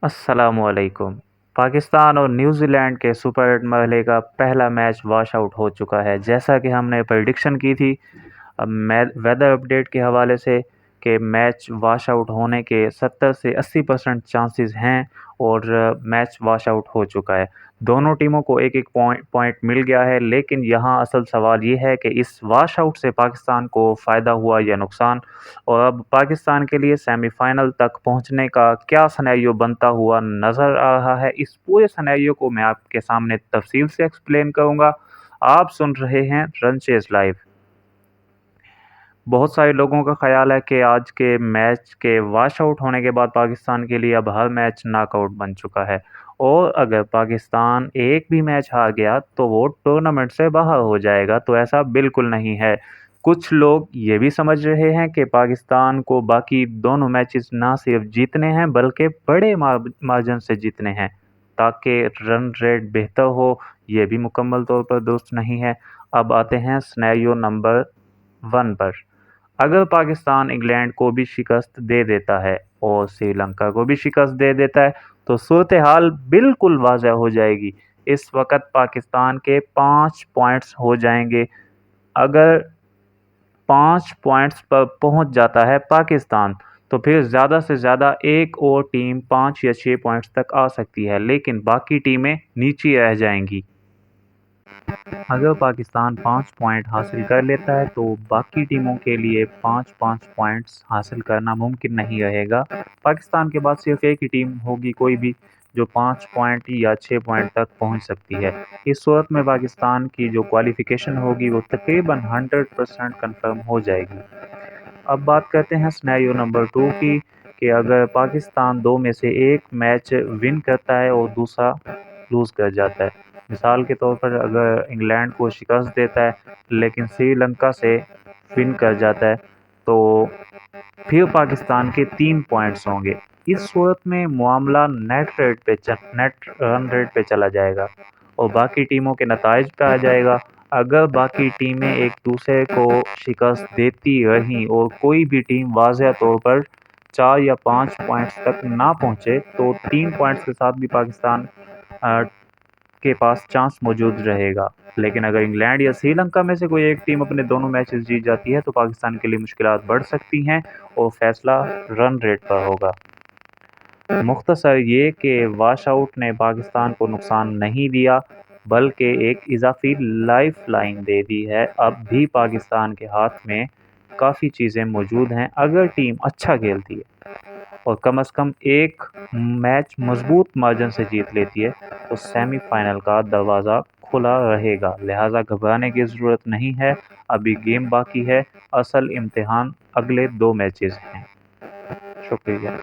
अस्सलाम वालेकुम। पाकिस्तान और न्यूज़ीलैंड के सुपर 8 मरहले का पहला मैच वॉश आउट हो चुका है। जैसा कि हमने प्रेडिक्शन की थी, अब वेदर अपडेट के हवाले से कि मैच वॉश आउट होने के 70 से 80% चांसेस हैं और मैच वॉश आउट हो चुका है। दोनों टीमों को एक-एक पॉइंट मिल गया है, लेकिन यहाँ असल सवाल ये है कि इस वॉश आउट से पाकिस्तान को फ़ायदा हुआ या नुकसान? और अब पाकिस्तान के लिए सेमीफ़ाइनल तक पहुँचने का क्या सिनेरियो बनता हुआ नज़र आ रहा है? इस पूरे सिनेरियो को मैं आपके सामने तफ़सील से एक्सप्लेन करूँगा। आप सुन रहे हैं रनचेज़ लाइव। बहुत सारे लोगों का ख़्याल है कि आज के मैच के वॉश आउट होने के बाद पाकिस्तान के लिए अब हर मैच नॉकआउट बन चुका है और अगर पाकिस्तान एक भी मैच हार गया तो वो टूर्नामेंट से बाहर हो जाएगा, तो ऐसा बिल्कुल नहीं है। कुछ लोग ये भी समझ रहे हैं कि पाकिस्तान को बाकी दोनों मैचेस ना सिर्फ जीतने हैं बल्कि बड़े मार्जिन से जीतने हैं ताकि रन रेट बेहतर हो। ये भी मुकम्मल तौर पर दुरुस्त नहीं है। अब आते हैं सिनेरियो नंबर 1 पर। अगर पाकिस्तान इंग्लैंड को भी शिकस्त दे देता है और श्रीलंका को भी शिकस्त दे देता है तो सूरत हाल बिल्कुल वाज़ह हो जाएगी। इस वक्त पाकिस्तान के 5 पॉइंट्स हो जाएंगे। अगर 5 पॉइंट्स पर पहुंच जाता है पाकिस्तान तो फिर ज़्यादा से ज़्यादा एक और टीम 5 या 6 पॉइंट्स तक आ सकती है, लेकिन बाकी टीमें नीचे रह जाएंगी। अगर पाकिस्तान 5 पॉइंट हासिल कर लेता है तो बाकी टीमों के लिए 5-5 पॉइंट्स हासिल करना मुमकिन नहीं रहेगा। पाकिस्तान के पास सिर्फ एक ही टीम होगी कोई भी जो 5 पॉइंट या 6 पॉइंट तक पहुंच सकती है। इस सूरत में पाकिस्तान की जो क्वालिफिकेशन होगी वो तकरीबन 100% कन्फर्म हो जाएगी। अब बात करते हैं सिनेरियो नंबर 2 की कि अगर पाकिस्तान दो में से एक मैच विन करता है और दूसरा लूज़ कर जाता है। मिसाल के तौर पर अगर इंग्लैंड को शिकस्त देता है लेकिन श्रीलंका से विन कर जाता है तो फिर पाकिस्तान के 3 पॉइंट्स होंगे। इस सूरत में मामला नेट रन रेट पे चला जाएगा और बाकी टीमों के नताइज पे आ जाएगा। अगर बाकी टीमें एक दूसरे को शिकस्त देती रहीं और कोई भी टीम वाज़ह तौर पर 4 या 5 पॉइंट्स तक ना पहुँचे तो 3 पॉइंट्स के साथ भी पाकिस्तान अ, के पास चांस मौजूद रहेगा। लेकिन अगर इंग्लैंड या श्रीलंका में से कोई एक टीम अपने दोनों मैचेस जीत जाती है तो पाकिस्तान के लिए मुश्किलात बढ़ सकती हैं और फैसला रन रेट पर होगा। मुख्तसर ये कि वॉश आउट ने पाकिस्तान को नुकसान नहीं दिया बल्कि एक इजाफी लाइफ लाइन दे दी है। अब भी पाकिस्तान के हाथ में काफ़ी चीज़ें मौजूद हैं अगर टीम अच्छा खेलती है और कम से कम एक मैच मजबूत मार्जिन से जीत लेती है तो सेमीफाइनल का दरवाज़ा खुला रहेगा। लिहाजा घबराने की ज़रूरत नहीं है। अभी गेम बाकी है। असल इम्तिहान अगले 2 मैचेस हैं। शुक्रिया।